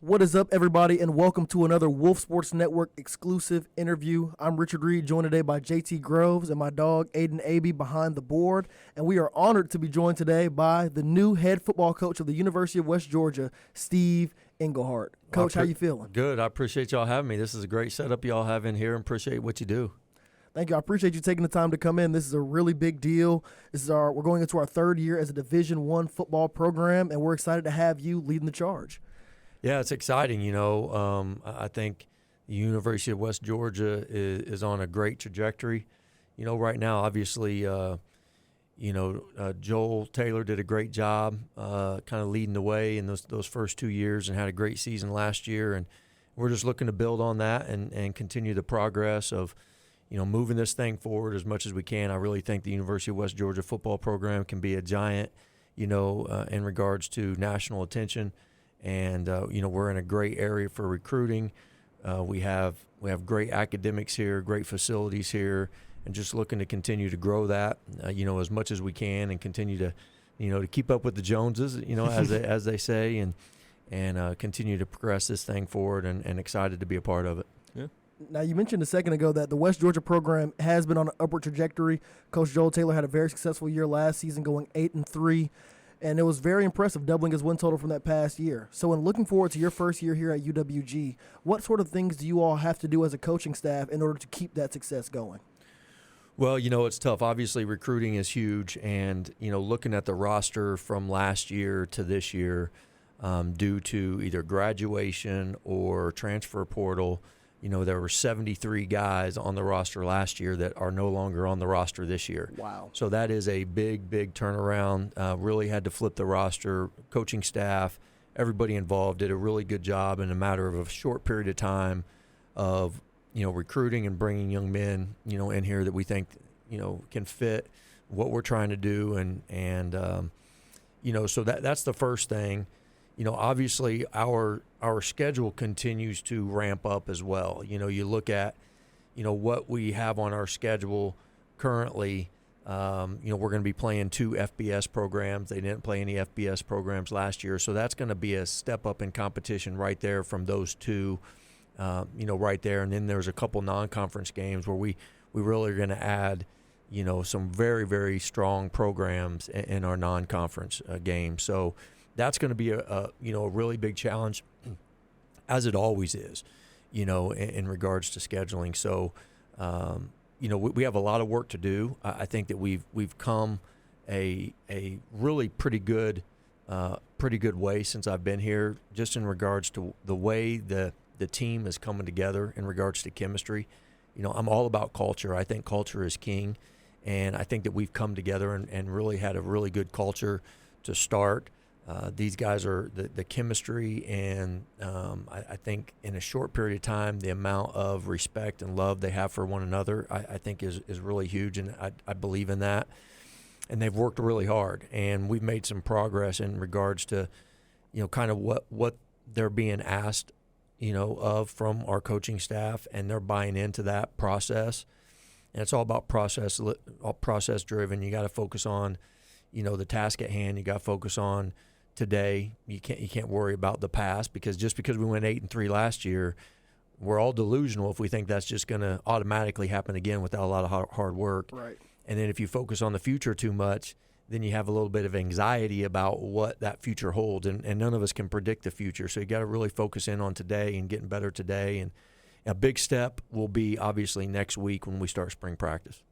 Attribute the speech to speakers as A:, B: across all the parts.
A: What is up, everybody, and welcome to another Wolf Sports Network exclusive interview. I'm Richard Reed, joined today by JT Groves and my dog, Aiden Aby, behind the board. And we are honored to be joined today by the new head football coach of the University of West Georgia, Steve Englehart. Coach, how you feeling?
B: Good. I appreciate y'all having me. This is a great setup y'all have in here and appreciate what you do.
A: Thank you. I appreciate you taking the time to come in. This is a really big deal. We're going into our third year as a Division I football program, and we're excited to have you leading the charge.
B: Yeah, it's exciting. I think the University of West Georgia is on a great trajectory. Right now, obviously, Joel Taylor did a great job kind of leading the way in those first 2 years and had a great season last year. And we're just looking to build on that and continue the progress of, moving this thing forward as much as we can. I really think the University of West Georgia football program can be a giant, in regards to national attention. And we're in a great area for recruiting. We have great academics here, great facilities here, and just looking to continue to grow that, as much as we can, and continue to, to keep up with the Joneses, as they say, and continue to progress this thing forward. And excited to be a part of it.
A: Yeah. Now, you mentioned a second ago that the West Georgia program has been on an upward trajectory. Coach Joel Taylor had a very successful year last season, going 8-3. And it was very impressive, doubling his win total from that past year. So in looking forward to your first year here at UWG, what sort of things do you all have to do as a coaching staff in order to keep that success going?
B: Well, it's tough. Obviously, recruiting is huge. And, looking at the roster from last year to this year, due to either graduation or transfer portal, there were 73 guys on the roster last year that are no longer on the roster this year.
A: Wow.
B: So that is a big, big turnaround. Really had to flip the roster. Coaching staff, everybody involved did a really good job in a matter of a short period of time of, recruiting and bringing young men, in here that we think, can fit what we're trying to do. And so that's the first thing. Obviously our schedule continues to ramp up as well. You look at, what we have on our schedule currently. We're going to be playing 2 FBS programs. They didn't play any FBS programs last year. So that's going to be a step up in competition right there from those two, right there. And then there's a couple non-conference games where we really are going to add, some very, very strong programs in our non-conference games. So that's going to be a really big challenge, as it always is, in regards to scheduling. So, we have a lot of work to do. I think that we've come a really pretty good way since I've been here, just in regards to the way the team is coming together in regards to chemistry. I'm all about culture. I think culture is king, and I think that we've come together and really had a really good culture to start. These guys are the chemistry, and I think in a short period of time, the amount of respect and love they have for one another, I think is really huge, and I believe in that. And they've worked really hard, and we've made some progress in regards to, kind of what they're being asked, of from our coaching staff, and they're buying into that process. And it's all about process driven. You got to focus on, the task at hand. You got to focus on today. You can't worry about the past, because just because we went 8-3 last year, we're all delusional if we think that's just going to automatically happen again without a lot of hard work.
A: Right.
B: And then if you focus on the future too much, then you have a little bit of anxiety about what that future holds, and none of us can predict the future. So you got to really focus in on today and getting better today. And a big step will be obviously next week when we start spring practice.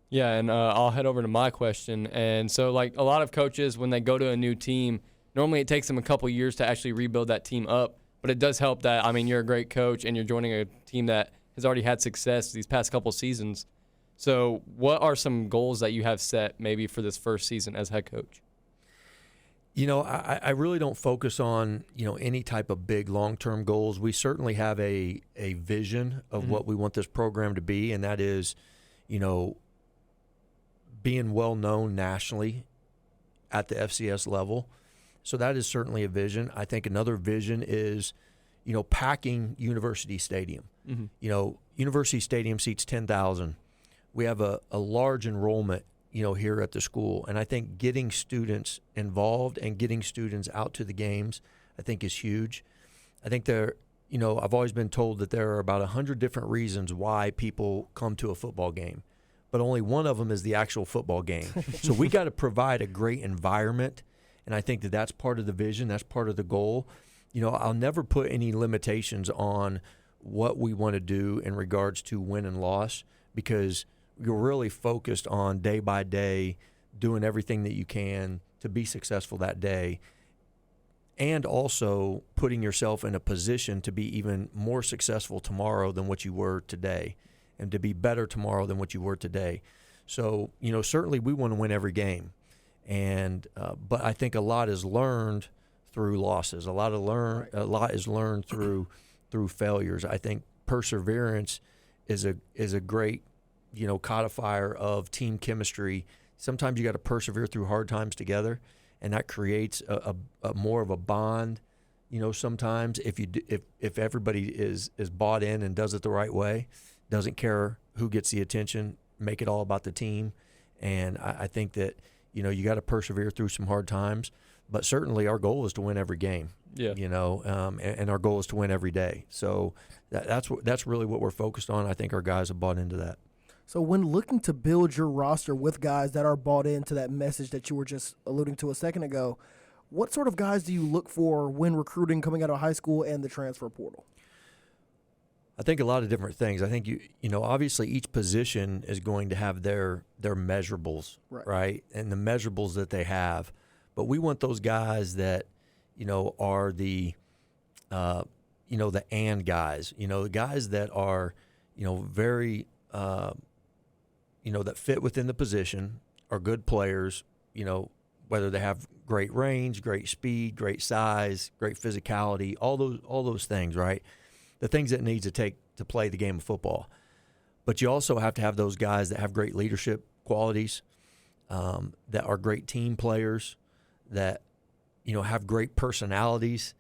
C: Yeah, and I'll head over to my question. And so, like a lot of coaches, when they go to a new team, normally it takes them a couple years to actually rebuild that team up. But it does help that, you're a great coach and you're joining a team that has already had success these past couple seasons. So what are some goals that you have set maybe for this first season as head coach?
B: I really don't focus on, any type of big long-term goals. We certainly have a vision of what we want this program to be, and that is, being well-known nationally at the FCS level. So that is certainly a vision. I think another vision is, packing University Stadium. Mm-hmm. University Stadium seats 10,000. We have a large enrollment, here at the school. And I think getting students involved and getting students out to the games, I think is huge. I think I've always been told that there are about 100 different reasons why people come to a football game, but only one of them is the actual football game. So we got to provide a great environment, and I think that that's part of the vision, that's part of the goal. I'll never put any limitations on what we want to do in regards to win and loss, because you're really focused on day by day doing everything that you can to be successful that day, and also putting yourself in a position to be even more successful tomorrow than what you were today, and to be better tomorrow than what you were today. So, certainly we want to win every game, and but I think a lot is learned through losses. A lot is learned through failures. I think perseverance is a great codifier of team chemistry. Sometimes you got to persevere through hard times together, and that creates a more of a bond. Sometimes if everybody is bought in and does it the right way, doesn't care who gets the attention, make it all about the team. And I think that you got to persevere through some hard times. But certainly our goal is to win every game.
C: Yeah.
B: And our goal is to win every day. So that's really what we're focused on. I think our guys have bought into that.
A: So when looking to build your roster with guys that are bought into that message that you were just alluding to a second ago, what sort of guys do you look for when recruiting coming out of high school and the transfer portal?
B: I think a lot of different things. I think obviously each position is going to have their measurables, right? And the measurables that they have. But we want those guys that, are the and guys, the guys that are, very, that fit within the position, are good players, whether they have great range, great speed, great size, great physicality, all those things, right? The things that needs to take to play the game of football. But you also have to have those guys that have great leadership qualities, that are great team players, that have great personalities,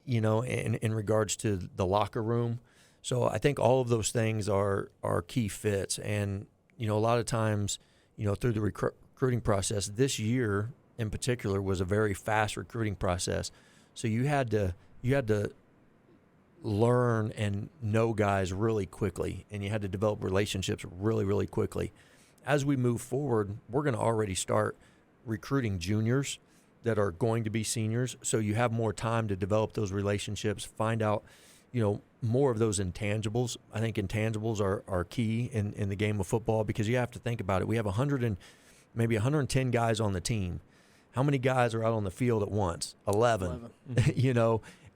B: in regards to the locker room. So I think all of those things are key fits. And a lot of times, through the recruiting process, this year in particular was a very fast recruiting process. So you had to learn and know guys really quickly, and you had to develop relationships really, really quickly. As we move forward, we're going to already start recruiting juniors that are going to be seniors, so you have more time to develop those relationships, find out, more of those intangibles. I think intangibles are key in the game of football, because you have to think about it. We have maybe 110 guys on the team. How many guys are out on the field at once? 11.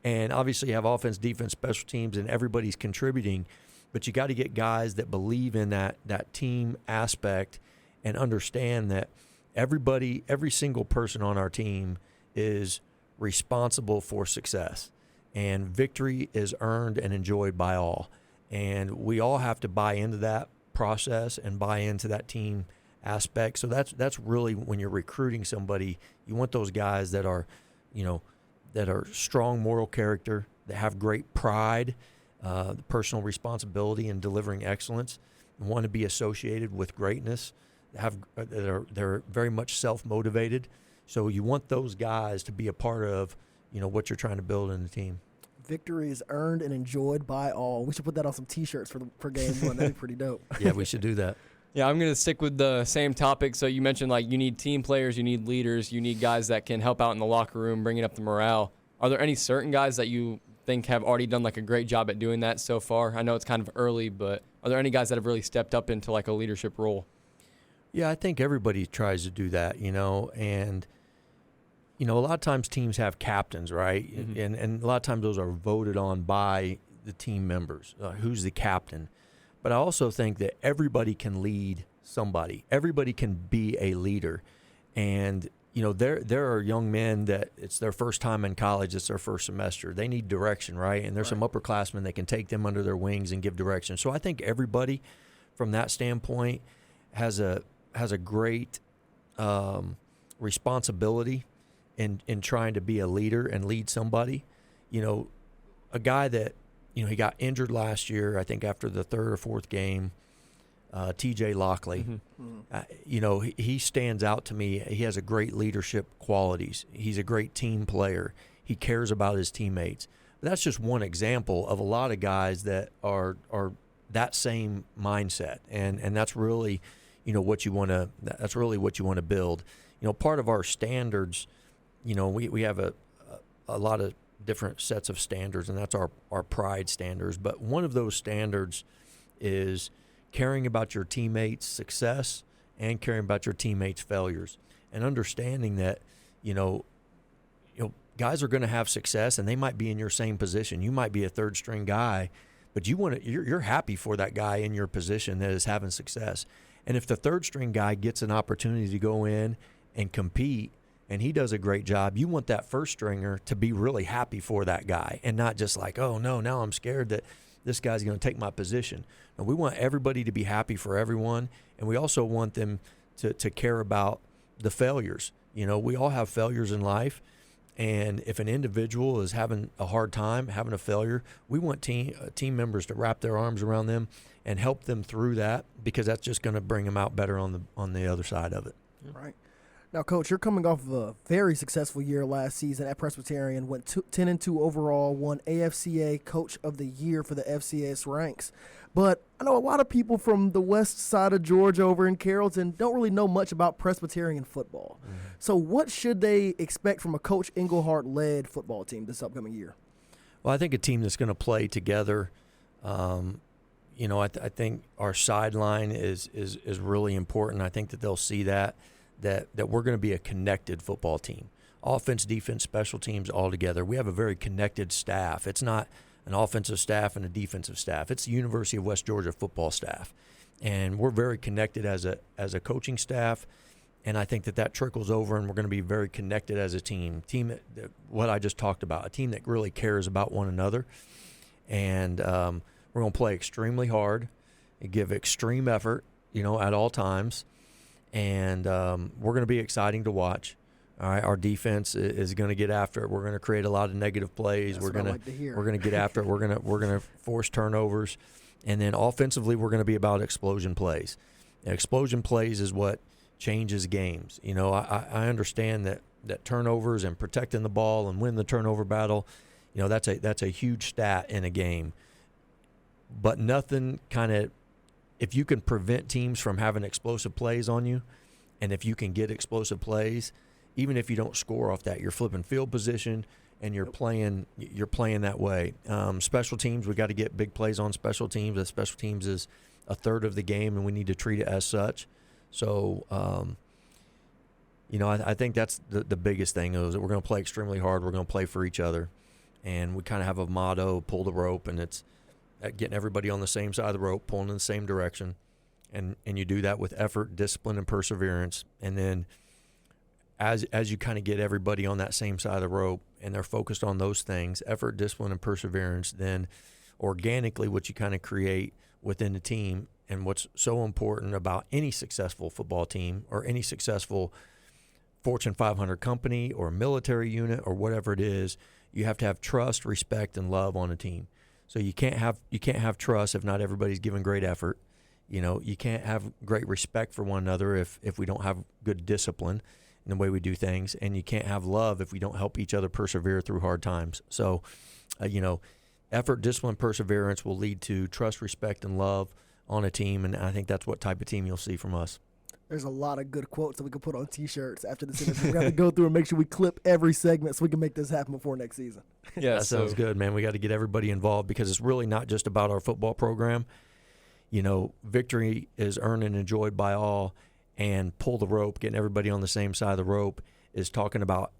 B: And obviously you have offense, defense, special teams, and everybody's contributing, but you got to get guys that believe in that team aspect and understand that every single person on our team is responsible for success, and victory is earned and enjoyed by all. And we all have to buy into that process and buy into that team aspect. So that's really, when you're recruiting somebody, you want those guys that are, that are strong moral character, that have great pride, personal responsibility in delivering excellence, and want to be associated with greatness. They're very much self-motivated. So you want those guys to be a part of, what you're trying to build in the team.
A: Victory is earned and enjoyed by all. We should put that on some T-shirts for game one. That'd be pretty dope.
B: Yeah, we should do that.
C: Yeah, I'm going to stick with the same topic. So you mentioned, you need team players, you need leaders, you need guys that can help out in the locker room, bringing up the morale. Are there any certain guys that you think have already done a great job at doing that so far? I know it's kind of early, but are there any guys that have really stepped up into a leadership role?
B: Yeah, I think everybody tries to do that, and a lot of times teams have captains, right? Mm-hmm. And a lot of times those are voted on by the team members, who's the captain. But I also think that everybody can lead somebody. Everybody can be a leader. And, there are young men that it's their first time in college, it's their first semester. They need direction, right? And there's some upperclassmen that can take them under their wings and give direction. So I think everybody from that standpoint has a great responsibility in trying to be a leader and lead somebody. A guy that, he got injured last year, I think after the third or fourth game, TJ Lockley. Mm-hmm. He stands out to me. He has a great leadership qualities. He's a great team player. He cares about his teammates. But that's just one example of a lot of guys that are that same mindset, and that's really, what you want to. That's really what you want to build. Part of our standards, we have a lot of different sets of standards, and that's our pride standards. But one of those standards is caring about your teammates' success and caring about your teammates' failures, and understanding that, guys are going to have success, and they might be in your same position. You might be a third string guy, but you're happy for that guy in your position that is having success. And if the third string guy gets an opportunity to go in and compete, and he does a great job, you want that first stringer to be really happy for that guy, and not just like, oh no, now I'm scared that this guy's going to take my position. And we want everybody to be happy for everyone, and we also want them to care about the failures. We all have failures in life, and if an individual is having a hard time, having a failure, we want team members to wrap their arms around them and help them through that, because that's just going to bring them out better on the other side of it.
A: Right. Now, Coach, you're coming off of a very successful year last season at Presbyterian, went 10-2 overall, won AFCA Coach of the Year for the FCS ranks. But I know a lot of people from the west side of Georgia over in Carrollton don't really know much about Presbyterian football. Mm-hmm. So what should they expect from a Coach Englehart-led football team this upcoming year?
B: Well, I think a team that's going to play together. I think our sideline is really important. I think that they'll see that we're going to be a connected football team. Offense, defense, special teams all together. We have a very connected staff. It's not an offensive staff and a defensive staff. It's the University of West Georgia football staff. And we're very connected as a coaching staff, and I think that trickles over, and we're going to be very connected as a team. What I just talked about, a team that really cares about one another. And we're going to play extremely hard and give extreme effort, at all times. And we're going to be exciting to watch. All right, our defense is going to get after it. We're going to create a lot of negative plays.
A: That's
B: we're going
A: to
B: get after it. We're going to force turnovers, and then offensively, we're going to be about explosion plays. And explosion plays is what changes games. I understand that turnovers and protecting the ball and winning the turnover battle, that's a huge stat in a game. But nothing if you can prevent teams from having explosive plays on you, and if you can get explosive plays, even if you don't score off that, you're flipping field position and you're playing that way. Special teams, we got to get big plays on special teams. The special teams is a third of the game, and we need to treat it as such. So, I think that's the biggest thing is that we're going to play extremely hard. We're going to play for each other, and we kind of have a motto: pull the rope, and it's getting everybody on the same side of the rope, pulling in the same direction, and you do that with effort, discipline, and perseverance. And then as you kind of get everybody on that same side of the rope and they're focused on those things, effort, discipline, and perseverance, then organically what you kind of create within the team, and what's so important about any successful football team or any successful Fortune 500 company or military unit or whatever it is, you have to have trust, respect, and love on a team. So you can't have trust if not everybody's giving great effort. You can't have great respect for one another if we don't have good discipline in the way we do things, and you can't have love if we don't help each other persevere through hard times. So, effort, discipline, perseverance will lead to trust, respect, and love on a team, and I think that's what type of team you'll see from us.
A: There's a lot of good quotes that we can put on T-shirts after this interview. We're going to go through and make sure we clip every segment so we can make this happen before next season.
C: Yeah,
B: that sounds good, man. We got to get everybody involved, because it's really not just about our football program. Victory is earned and enjoyed by all, and pull the rope, getting everybody on the same side of the rope, is talking about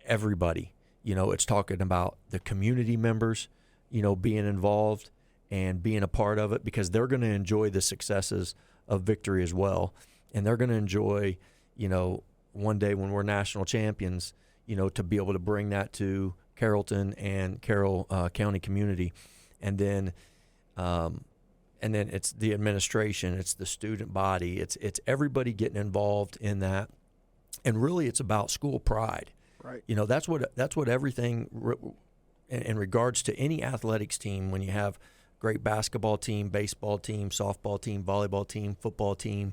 B: everybody. It's talking about the community members, being involved and being a part of it, because they're going to enjoy the successes of victory as well. And they're going to enjoy, one day when we're national champions, to be able to bring that to Carrollton and Carroll County community. And then it's the administration, it's the student body, it's everybody getting involved in that. And really it's about school pride.
A: Right.
B: That's what everything in regards to any athletics team, when you have great basketball team, baseball team, softball team, volleyball team, football team,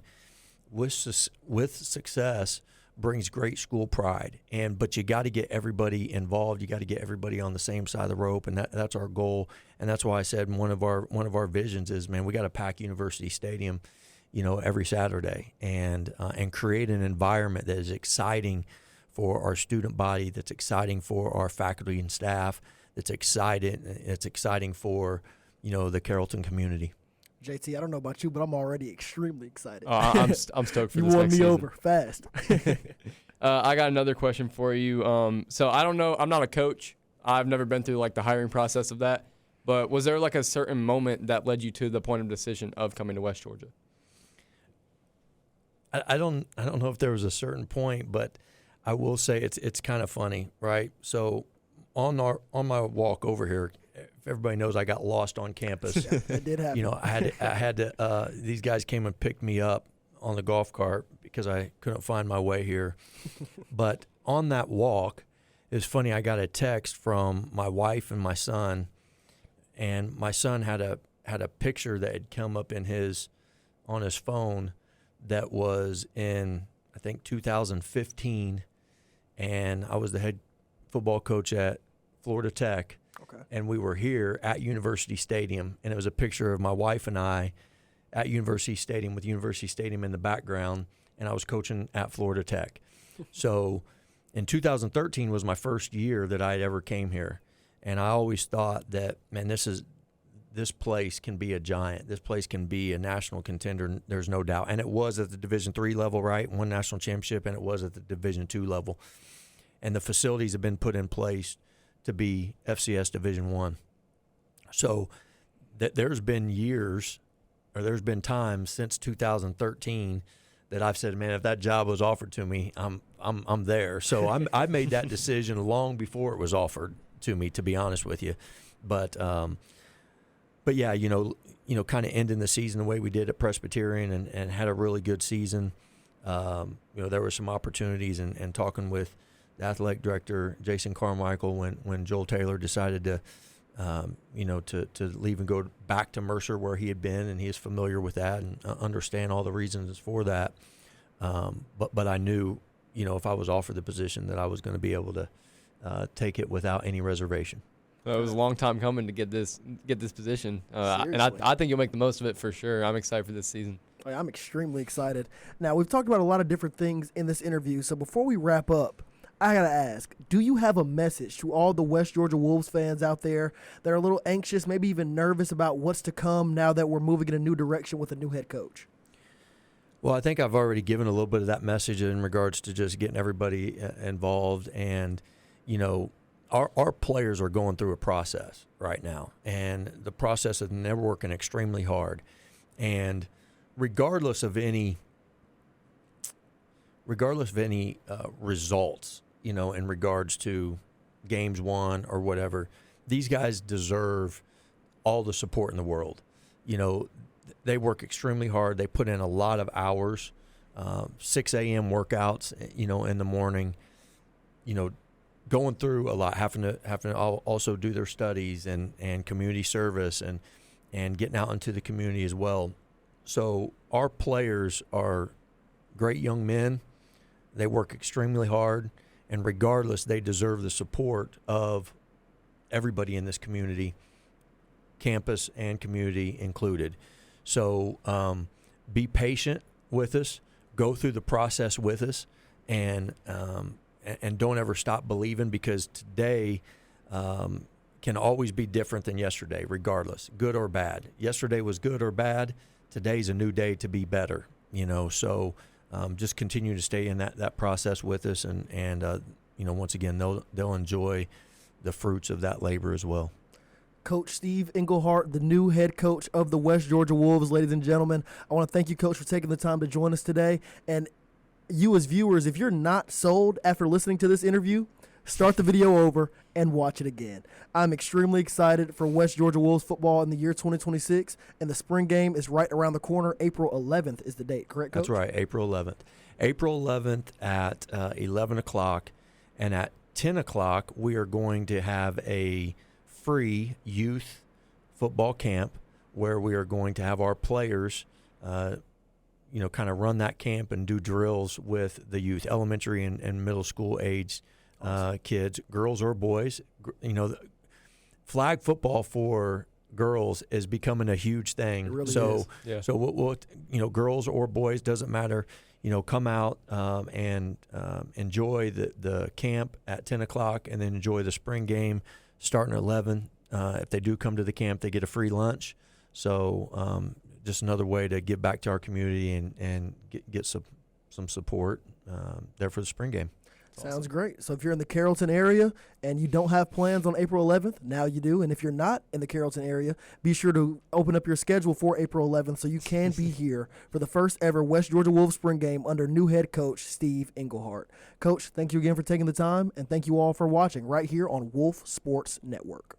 B: with success brings great school pride, but you got to get everybody involved. You got to get everybody on the same side of the rope, and that's our goal. And that's why I said one of our visions is, man, we got to pack University Stadium, every Saturday, and create an environment that is exciting for our student body, that's exciting for our faculty and staff, it's exciting for the Carrollton community.
A: JT, I don't know about you, but I'm already extremely excited.
C: I'm stoked for
A: you
C: this
A: won
C: next
A: me
C: season.
A: over fast.
C: I got another question for you. So I don't know. I'm not a coach. I've never been through like the hiring process of that. But was there like a certain moment that led you to the point of decision of coming to West Georgia?
B: I don't know if there was a certain point, but I will say it's kind of funny, right? So on my walk over here, if everybody knows, I got lost on campus.
A: Yeah, that did happen.
B: I had to. These guys came and picked me up on the golf cart because I couldn't find my way here. But on that walk, it was funny. I got a text from my wife and my son, and my son had a picture that had come up on his phone that was in, I think, 2015, and I was the head football coach at Florida Tech.
A: Okay.
B: And we were here at University Stadium, and it was a picture of my wife and I at University Stadium with University Stadium in the background, and I was coaching at Florida Tech. So in 2013 was my first year that I had ever came here, and I always thought that, man, this place can be a giant. This place can be a national contender, there's no doubt. And it was at the Division III level, right? One national championship, and it was at the Division II level. And the facilities have been put in place to be FCS Division I. So there's been times since 2013 that I've said, man, if that job was offered to me, I'm there. So I made that decision long before it was offered to me, to be honest with you. But yeah, kind of ending the season the way we did at Presbyterian and had a really good season. There were some opportunities and talking with the athletic director, Jason Carmichael, when Joel Taylor decided to leave and go back to Mercer where he had been, and he is familiar with that and understand all the reasons for that. But I knew, if I was offered the position, that I was going to be able to take it without any reservation.
C: So it was a long time coming to get this position, and I think you'll make the most of it for sure. I'm excited for this season.
A: I'm extremely excited. Now, we've talked about a lot of different things in this interview, so before we wrap up, I got to ask, do you have a message to all the West Georgia Wolves fans out there that are a little anxious, maybe even nervous about what's to come now that we're moving in a new direction with a new head coach?
B: Well, I think I've already given a little bit of that message in regards to just getting everybody involved. And, our players are going through a process right now, and the process is never working extremely hard. And regardless of any results, in regards to games won or whatever, these guys deserve all the support in the world. They work extremely hard. They put in a lot of hours, 6 a.m. workouts, in the morning, going through a lot, having to also do their studies and community service and getting out into the community as well. So our players are great young men. They work extremely hard, and regardless, they deserve the support of everybody in this community, campus and community included. So be patient with us, go through the process with us, and don't ever stop believing, because today can always be different than yesterday, regardless, good or bad. Yesterday was good or bad. Today's a new day to be better, so just continue to stay in that process with us, and once again, they'll enjoy the fruits of that labor as well.
A: Coach Steve Englehart, the new head coach of the West Georgia Wolves. Ladies and gentlemen, I want to thank you, Coach, for taking the time to join us today. And you as viewers, if you're not sold after listening to this interview, start the video over and watch it again. I'm extremely excited for West Georgia Wolves football in the year 2026, and the spring game is right around the corner. April 11th is the date, correct, Coach?
B: That's right, April 11th. April 11th at 11 o'clock, and at 10 o'clock we are going to have a free youth football camp where we are going to have our players kind of run that camp and do drills with the youth, elementary and middle school age kids, girls or boys. Flag football for girls is becoming a huge thing.
A: It really
B: so
A: is.
C: Yeah.
B: so we'll girls or boys, doesn't matter. Come out and enjoy the camp at 10 o'clock, and then enjoy the spring game starting at 11. If they do come to the camp, they get a free lunch. So just another way to give back to our community and get some support there for the spring game.
A: Sounds great. So if you're in the Carrollton area and you don't have plans on April 11th, now you do. And if you're not in the Carrollton area, be sure to open up your schedule for April 11th so you can be here for the first ever West Georgia Wolves spring game under new head coach Steve Englehart. Coach, thank you again for taking the time, and thank you all for watching right here on Wolf Sports Network.